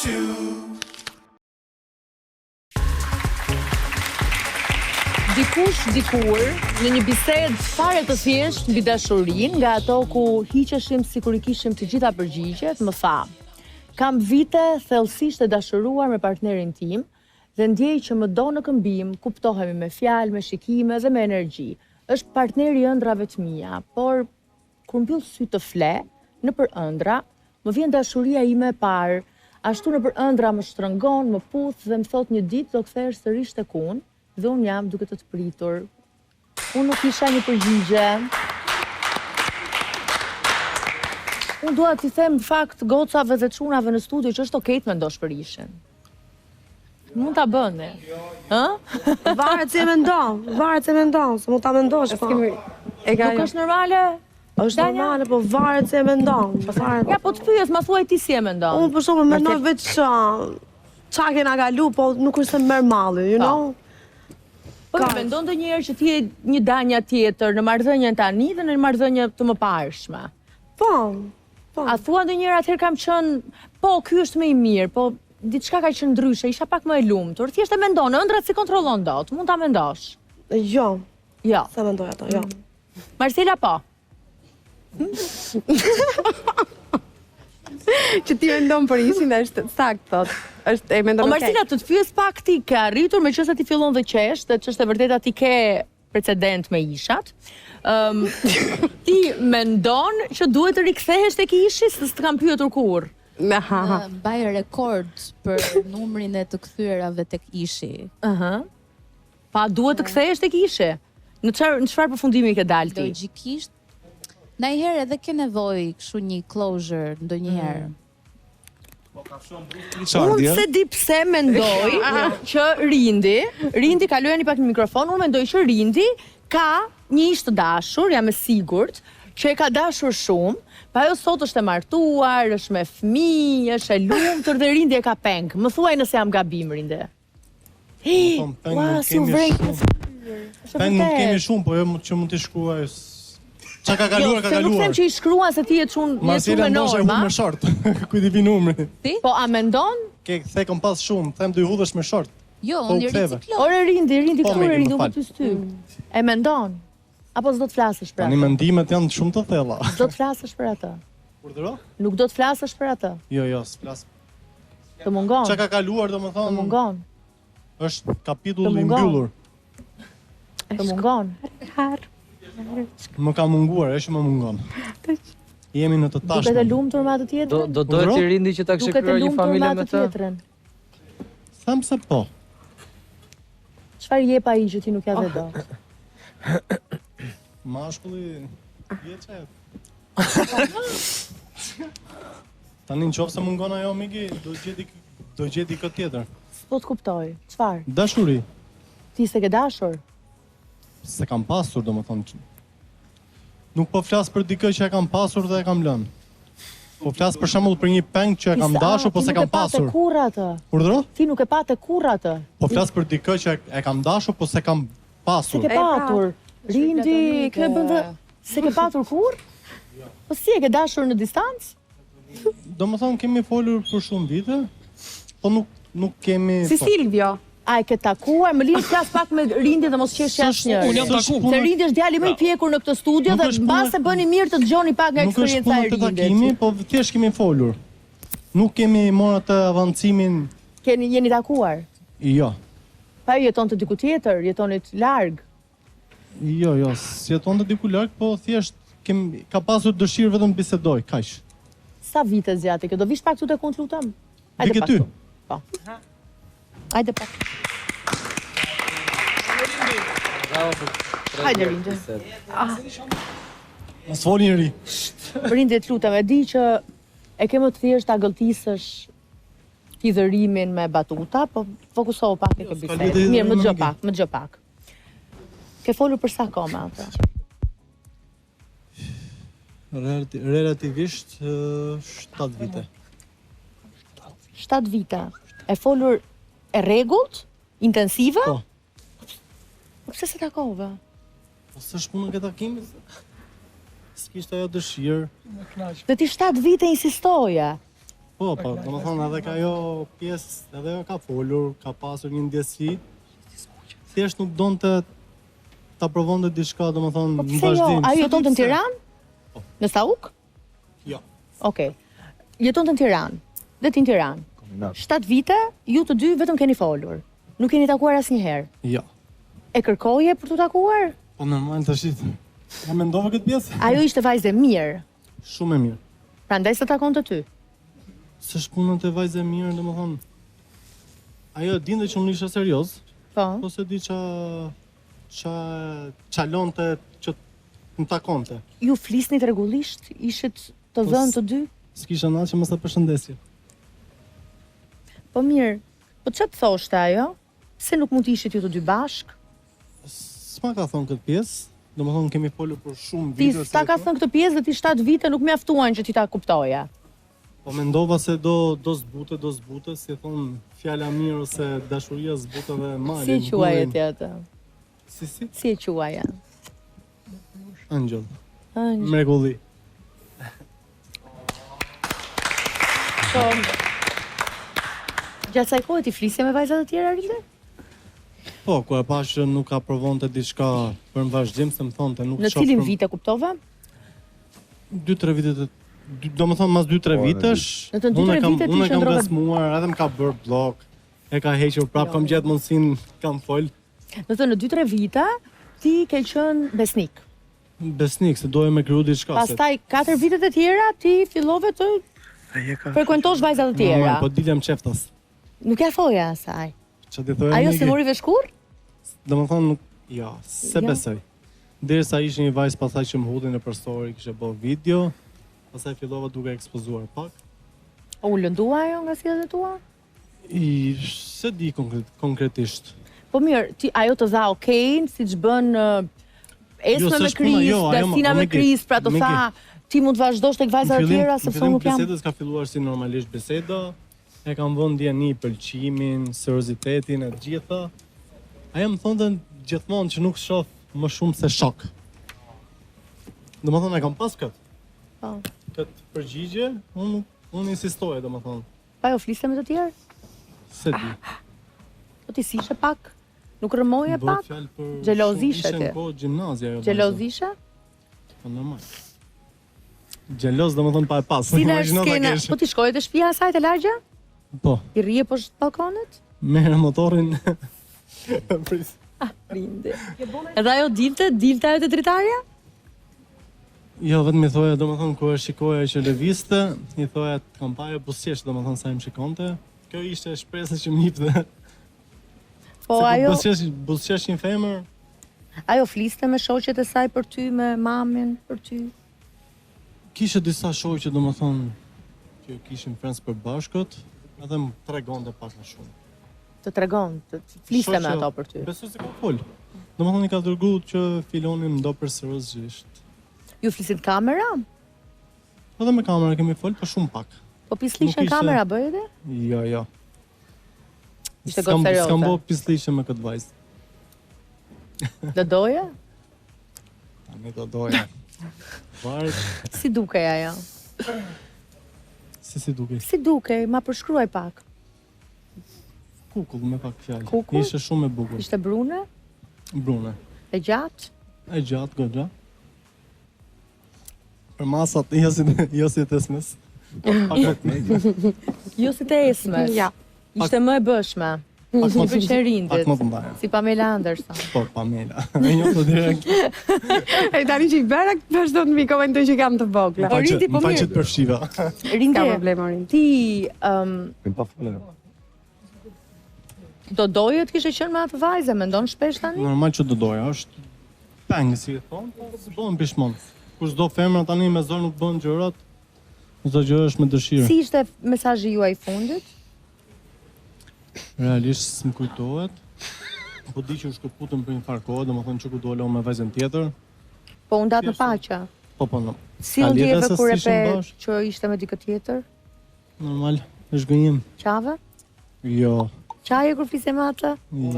Dikush dikur në një bisedë fare të thjeshtë mbi dashurinë, nga ato ku hiqeshim sikur I kishim të gjitha përgjigjet, më tha: "Kam vite thellësisht të dashuruar me partnerin tim dhe ndjej që më do në këmbim, kuptohemi me fjalë, me shikime dhe me energji. Është partneri I ëndrave të mia, por kur mbyll sy të fle nëpër ëndra, më vjen dashuria ime e parë. Ashtu nëpër ëndra më shtrëngon, më puth dhe më thot një ditë do kthehesh sërish tek unë. Dhe unë jam duke të pritur. Unë nuk isha një përgjigje. Unë dua t'i them në fakt gocave dhe çunave në studio që është okej të mendosh për ishin. Mund ta bëni. Ë? Varet se mendon, se mund ta mendosh po. Nuk është normale? Është normale, po varet se mendon. Ja, po të pyes, ma thuaj ti si e mendon. Unë për shembull mendoj veç çka kena kalu, po nuk është se merr malli, you know? Po mendon ndonjëherë që ti je një danja tjetër në marrëdhënien tani dhe në marrëdhënie të mëparshme? Po. A thua ndonjëherë atëherë kam qenë, po ky është më I mirë, po diçka ka qenë ndryshe, isha pak më e lumtur. Thjesht e mendon, ëndrat si kontrollon dot, mund ta mendosh. Jo. Jo. Sa mendoj ato, jo. Marcela po. Që ti mendon për ishin është sakt thot. Është e mendon. O Marcela, të pyes pak ti ke arritur meqense ti fillon dhe qesh, dhe ç'është e vërtetë ti ke precedent me ishat. Ti mendon që duhet të rikthehesh tek ishi, s'të kam pyetur kurrë. Mbaj rekord për numrin e të kthyerave tek ishi. Pa duhet të kthehesh tek ishi. Në çfarë përfundimi ke dalë ti? Logjikisht, ndonjëherë edhe ke nevojë kështu një closure ndonjëherë. Unë se di pse mendoj që Rindi, kalojeni pak në mikrofon, unë mendoj që Rindi ka një ish të dashur, jam e sigurt, që e ka dashur shumë, pa ajo sot është e martuar, është me fëmijë, është e lumtur dhe Rindi e ka peng. Më thuaj nëse jam gabim, Rindi. Ua, si u vrejt. Peng nuk kemi shumë, po jo që mund t'i shkruaj. Qa ka kaluar, ka kaluar. Nuk them që I shkruan se ti je çun me norma. Me short, ku ti vi numri. Po a mendon? The kom pas shumë, them do I hudhësh me short. Jo, unë ricikloj. Ore Rindi këtu Rindi, unë ty ty. E mendon? Apo s'do të flasësh për atë? Tani mendimet janë shumë të thella. S'do të flasësh për atë? Urdhëro? Nuk do të flasësh për atë? Jo, s'flas. Të mungon. Çka ka kaluar, domethënë? Të mungon. Është kapitull I mbyllur. Të mungon. Më ka munguar, që më mungon. Jemi në të tashme. Duket e lumtur me atë tjetrën? Do dohet I Rindi që ta kishte krijuar një familje me të? Them se po. Çfarë jep ai që ti nuk ja dhe dot? Mashkulli jeçet. Tani nëse mungon ajo miki, do gjeti këtë tjetër. S'po të kuptoj. Çfarë? Dashuri. Ti s'e ke dashur? Se kam pasur, domethënë. Nuk po flas për dikë që e kam pasur dhe e kam lënë. Po flas për shembull për një peng që e kam dashur, po se kam pasur. Ti nuk e patë kurrë atë. Urdhëro? Ti nuk e patë kurrë atë. Po flas për dikë që e kam dashur, po se kam pasur. Se ke patur. Rindi, ke bëndë... Se ke patur kurrë? Po si e ke dashur në distancë? Domethënë kemi folur për shumë vite, po nuk kemi... Si Silvio. A e ke takuar, më linë flas pak me Rindi dhe mos qesh asnjëri. Unë jam takuar. Se Rindi është djali më I pjekur në këtë studio dhe mbase bëni mirë të dëgjoni pak nga eksperjenca e Rindit. Nuk është punë të takimi, po thjesht kemi folur. Nuk kemi marrë atë avancimin. Jeni takuar? Jo. Pa jeton të diku tjetër, jetonit larg. Jo, s'jeton të diku larg, po thjesht ka pasur dëshirë vetëm bisedoj, kaq. Sa vite zgjati kjo? Do vish pak këtu tek unë, lutem? Hajde pak. Po. Hajde pak. Hajde Rindi. Mos foli njëri. Rindi, të lutem, e di që e ke më të thjesht ta gëlltisësh hidhërimin me batuta, po fokusohu pak e ke bisedë. Mirë, më dëgjoj pak. Ke folur për sa kohë me atë? Relativisht 7 vite. 7 vite. E folur e rregullt? Intensive? Po. Po pse se takove? Po s'është punë këtë takimit. S'kishte ajo dëshirë. Dhe ti 7 vite insistoje. Po, domethënë edhe ka ajo pjesë, edhe ajo ka folur, ka pasur një ndjesi. Thjesht nuk donte ta provonte diçka, domethënë në Pse jo? vazhdim. A jetonte në Tiranë? Në Sauk? Jo. Okej. Jetonte në Tiranë. Dhe ti në Tiranë. 7 vite, ju të dy vetëm keni folur. Nuk keni takuar asnjëherë. Jo. E kërkoje për t'u takuar? Po normal tash. Ja mendova këtë pjesë. Ajo ishte vajzë e mirë. Shumë e mirë. Prandaj se takonte ty. S'është punën të vajzë e mirë, domethënë. Ajo dinte që unë isha serioz, Po. po se di çalonte që më takonte. Ju flisnit rregullisht? Ishit të dhënë të dy? S'kisha natë që mos ta përshëndesje. Po mirë. Po ç'a të thoshte ajo? Se nuk mund të ishit ju të dy bashk? S'ma ka thonë këtë pjesë, domethënë kemi folur për shumë Ti vite. ta ka thënë këtë pjesë dhe ti 7 vite nuk mjaftuan që ti ta kuptoja. Po mendova se do zbute, si thon fjala mirë ose dashuria zbute dhe malin. Si e quaje ti atë? Si? Si e quaje? Angel. Angel. Mrekulli. Gjatë asaj kohe ti flisje me vajzat të tjera rinde? Po, kur e pash që nuk ka provonte diçka për në vazhdim, se më thonte nuk Në cilin vite kuptove? 2-3 vite domethënë mas 2-3 vitesh, Në të 2-3 vite ti unë kam qëndrove- besmuar, edhe më ka bërë blok, e ka hequr prap, kam gjetë mundësinë, kam fol. Do të thënë në 2-3 vite ti ke qenë besnik. Besnik se doje me kriju diçka. Pastaj 4 vitet e tjera ti fillove të frekuentosh vajzat të tjera. Po dilem qeftas. Nuk ja thoja asaj. Ç'a di thoya? Ajo se mori veshkur? Domethënë nuk, jo, se Jo. besoj. Derisa ishte një vajzë pastaj që më hudhi në për story, kishte bërë video, pastaj fillova duke ekspozuar pak. U lëndua ajo nga sjelljet tua? Se di konkretisht. Po mirë, ti ajo të dha okejn, siç bën Esme Jo, me s'është puna, Kris, jo, ajo Dasina me Megi, Kris, pra të Megi. tha ti mund të vazhdosh tek vajzat e tjera sepse unë nuk jam. Bisedës ka filluar si normalisht biseda, e kam vënë ndjeni pëlqimin, seriozitetin e të gjitha. Ajo më thonte gjithmonë që nuk shoh më shumë se shok. Domethënë e kam pas këtë. Po. Këtë përgjigje, unë insistoja domethënë. Pa jo fliste me të tjerë? Se di. Po ti sishe pak? Nuk rëmoje Bëhet pak? fjalë për Xhelozishe ishte ti? në kohë gjimnazia ajo. Xhelozishe? Po normal. Xheloz domethënë pa e pas. Si në Imagjino ta skena, kesh. po ti shkoje te shtëpia e saj të largja? Po, I rrije poshtë balkonit? merr motorin. Pris. Rinde. Edhe ajo dilte ajo te dritarja? Jo, vetëm i thoja, domethënë kur e shikoja që lëvizte, i thoja të kam parë buzëqesh, domethënë sa më shikonte. Kjo ishte shpresa që më jepte. Po Se ajo, buzëqesh një femër, ajo fliste me shoqet e saj për ty, me mamin për ty. kishte disa shoqe domethënë që kishin friends përbashkët, edhe më tregonte pak më shumë. Të tregon, të fliste me Shoqja, ato për ty. Besoj se ka fol. Domethënë i ka dërguar që filonin më do përsërisht. Ju flisin kamera? Edhe me kamera kemi fol, po shumë pak. Po pislishen Nuk ishte- kamera bëjete? Jo. Ishte gotë serioze. S'kam bë pislishe me këtë vajzë. Do doje? Tani do doja. Varet Si dukej ajo? si duke. Si dukej? Ma përshkruaj pak. Kukull me pak fjalë. Kukull? Ishte shumë e bukur. Ishte brune? Brune. E gjatë? E gjatë, goxha. Për masat, jo si të esmes. Pak më Jo si të esmes. Ja. Ishte më e bëshme. Pak Si më pëlqen rindit. Pak më të ndaja. Si Pamela Anderson. Po, Pamela. E njoh të direkt. E tani që i berak, vazhdo të mi komentoj që kam të vogla. Po, Rindi, po Më fal mirë. që të përfshiva. Ka Rinde, problem, Orin. ti Pa folën. do doje të kishe qenë me atë vajze, mendon shpesh tani? Normal që do doja, është peng, si e thon, po s'bën pishmon. Kur çdo femra tani me zor nuk bën gjërat, çdo gjë është me dëshirë. Si ishte mesazhi juaj i fundit? Realisht s'm kujtohet. Po di që u shkëputëm për një farë kohë, domethënë që ku dola unë me vajzën tjetër. Po u ndat në paqe. Po, no. Si A u lidhe ndjeve se kur e s'ishim pe bashkë? që ishte me dikë tjetër? Normal, është gënjim. Qave? Jo, Qaje kur flise me atë?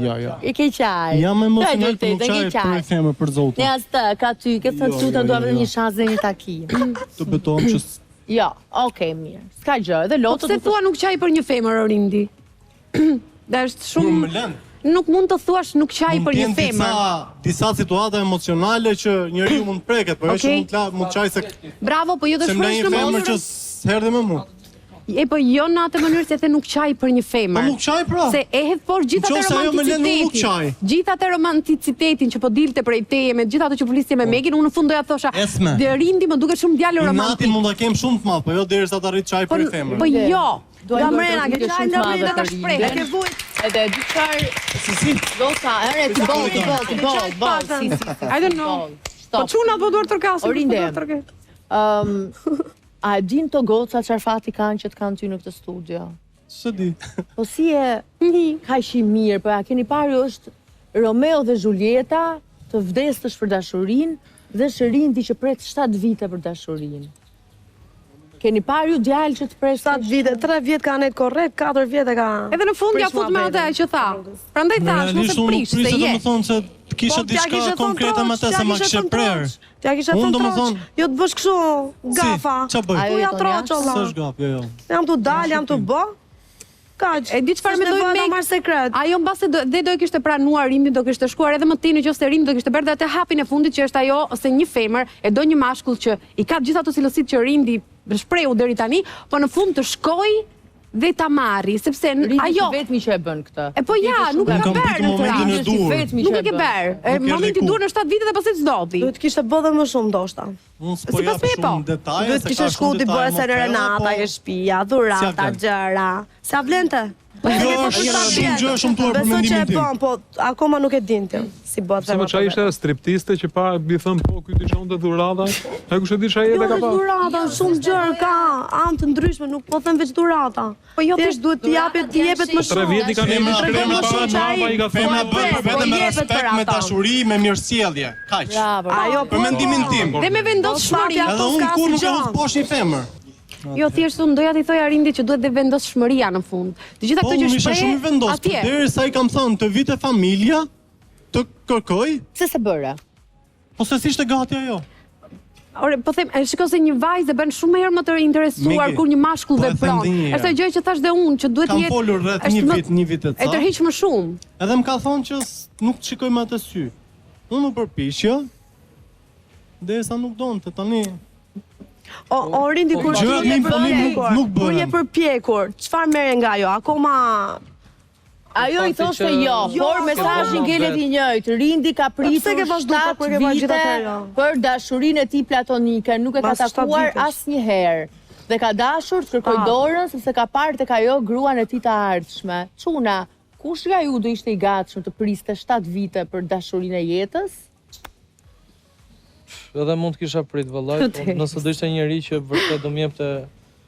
ja. E ke qaj. Jam emocional Vërtet, për nuk e ke qaj për qaj. një femër për Ne zotin. as të, ka ty, ke thënë Jo, ty të jo, duam jo, edhe jo. një shans dhe një takim. Të betohem që Jo, okay, mirë. S'ka gjë, edhe Po lotët. pse thua nuk qaj për një femër Orindi? Dhe është Kur shumë më lën. nuk mund të thuash nuk qaj për një femër. Disa situata emocionale që njeriu mund të preket, por Okej. që mund çaj se Bravo, po jo të se më shpresh një në femër mënyrë. që s'erdhi më mua. Po jo në atë mënyrë se the nuk qaj për një Po femër. nuk qaj pra. Se e hedh por gjithë atë Nëse ajo më lën, unë nuk qaj. romanticitetin. Gjithë atë romanticitetin që po dilte prej teje me gjithë ato që flisje me Megin, unë në fund doja të thosha, Esme. Rindi më duket shumë djalë Natin romantik. mund ta kem shumë të madh, po jo derisa të arrit çaj për një femër. Po jo. Duaj Gamrena, bërë ke të qaj shumë të Gamrena madhe ta për shpreh, Rindën. ke vujt. Edhe di çfarë Si. goca, ti boll, si. I don't know. Po çuna po duar tërkasin. Orinde. A e din të goca çfarë fati kanë që të kanë ty në këtë studio? S'e di. Po si e kaq i mirë, po ja keni parë është Romeo dhe Julieta të vdesësh për dashurinë dhe Rindi që pret 7 vite për dashurinë. Keni parë ju djalë që të pret 7 vite, 3 vjet ka anet korrekt, 4 vjet e ka. Edhe në fund ja fut me atë që tha. Prandaj thash, mos e prish se je. Domethënë se të kisha diçka konkrete me të se ma kishe prerë. T'ja kishe Unë thënë domethënë troç. Jo të bësh kështu gafa. Si, ç'a bëj? Po ja troç olla. S'është gaf, jo. Jam tu dal, jam tu bë. Kaq. E di çfarë mendoj me marr sekret. Ajo mbase do e kishte pranuar Rindi, do kishte shkuar edhe më tej nëse Rindi do kishte bërë atë hapin e fundit që është ajo ose një femër e do një mashkull që i ka gjithë ato cilësitë që Rindi shprehu deri tani, po në fund të shkoj dhe ta marri, sepse ajo vetmi që e bën këtë. E po ja, nuk e ka bërë në të momentin e dur. Nuk e ke bërë. Momenti i dur në 7 vite dhe pastaj s'dodhi. Duhet kishte bë dhe më shumë ndoshta. Unë s'po jap shumë detaje. Duhet kishte shku ti bëre se në Renata ke shtëpia, dhurata, gjëra. Sa vlente? Jo, është shumë gjë shumë tuar për mendimin tim. Besoj që po akoma nuk e din ti. Si bëhet Se më çaj ishte striptiste që pa bi thën po ky ti çon të dhurata. Ai kush e di çaj edhe ka pa. Dhurata, shumë gjëra ka, anë të ndryshme, nuk po them veç dhurata. Po jo thjesht duhet të jepet më shumë. 3 vjet i kanë emrin shkremë pa mama i ka Femra thënë. bën vetëm me respekt, me dashuri, me mirësjellje. Kaq. Ajo Për mendimin tim. Dhe me vendosshmëri Edhe unë kur nuk e vë poshtë një femër. Jo, thjesht unë doja t'i thoja Rindit që duhet dhe vendosshmëria në fund. Të gjitha Po këto që unë isha shpreh shumë i vendosur, atje. derisa i kam thënë të vite familja, të kërkoj, Pse se bëre? po se s'ishte gati ajo. Ore, po them, shikoj se një vajzë bën shumë herë më të interesuar Miki, kur një mashkull po e vepron. them dhe një herë. Është ajo që thash dhe unë që duhet Kam jetë. folur rreth është më- një vit e E ca. tërhiq më shumë. Edhe më ka thonë që nuk të shikoj me atë sy. Unë u përpiqja, derisa nuk donte tani. O Rindi kur Gjërat me imponim nuk kur je bëhen. përpjekur, çfarë merre nga ajo? Akoma Ajo i thoshte jo, Jo, por mesazhi ngelet i njëjtë. Rindi ka pritur pse ke vazhduar, kur ke 7 vazhduar vite gjithatë jo? për dashurinë e tij platonike, nuk e ka Pas 7 takuar vitesh. asnjëherë. Dhe ka dashur të kërkoj dorën sepse ka parë tek ajo gruan e tij të ardhshme. Çuna, kush nga ju do ishte i gatshëm të priste 7 vite për dashurinë e jetës? Edhe mund të kisha prit vëllai, po nëse do ishte njëri që vërtet do më jepte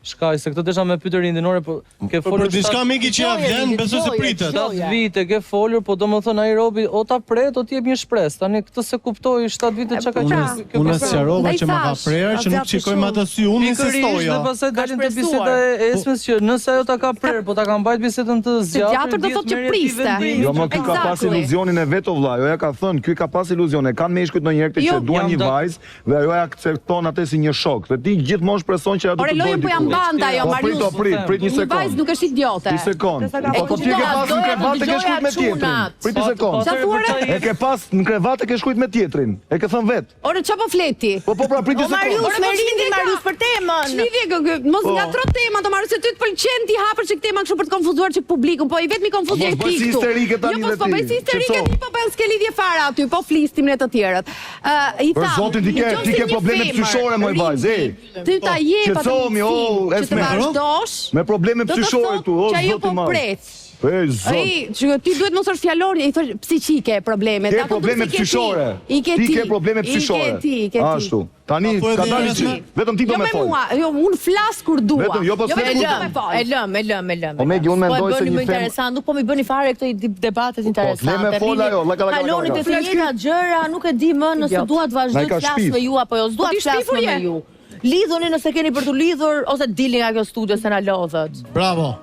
shkaj, se këtë desha me pyetje Rindinore, po ke Po folur për diçka Miki që ja vlen, besoj se pritet. 7 vite ke folur, po domethënë ai robi o ta pret o të jep një shpresë. Tani këtë se kuptoi 7 vite çka ka qenë. Unë sqarova që më ka prerë, që nuk atë shikoj me atë sy, unë insistoja. Dhe pastaj dalin te biseda e Esmes që nëse ajo ta ka prerë, po ta ka mbajt bisedën të zgjatur. Zgjatur do thotë që priste. Jo, më ky ka pas iluzionin e vet o vllai, ajo ja ka thënë, ky ka pas iluzione, kanë meshkujt ndonjëherë këtë që duan një vajzë dhe ajo ja akcepton atë si një shok. Dhe ti gjithmonë shpreson që ajo do të bëjë. Ore lojën po jam banta ajo, Marius. Prit një Një vajzë sekond. nuk është idiote. Një sekond. Po ti ke pas në krevat e ke shkujt me tjetrin. Prit një sekond. Qa thuare? E ke pas në krevat e ke shkujt me tjetrin. E ke thënë vet. Ore qa po fleti? Po pra prit një sekond. Marius, me Rindin, Marius për temën. Ç'lidhje mos ngatro temën, të Marius se ty të pëlqen ti hapësh çik temën kështu për të konfuzuar çik publikun, po i vetmi konfuzje Mos bëj si histerike tani Jo, dhe po ti. bëj si histerike Qetëso. ti, po s'ke lidhje fare aty, po flistim ne të tjerët. I Për tham. zotin ti ke probleme psychore moj vajzë, ej. Ti ta jep atë. Qetësohemi, o, që të Esme. vazhdosh. Me probleme Do të psychore thotë tu, o që ajo zoti po madh. pret. E zot. Ai, që ti duhet mos është fjalori, i thosh psiqike problemet. Ke ato probleme duhet se ke ti. psychore. I ke ti. Ti ke probleme psychore. I ke ti. Ashtu. Tani Po, ka edhe dalë Esme. vetëm ti do Jo me me fol. mua, jo, unë flas kur dua. Vetëm, jo, po s'e vetëm E Kur do lëm, me fol. e lëm. Po, Megi, unë mendoj se Po e bëni një më fem- interesant, nuk po mi bëni fare këto debatet interesante. le me fol ajo, laka. Kaloni të njëjta gjëra, nuk e di më nëse dua të Na vazhdoj i ka të flas shpif. me ju apo jo, s'dua Po ti të flas shpifur më je? me ju. Lidhuni nëse keni për të lidhur ose dilni nga kjo studio se na lodhët. Bravo.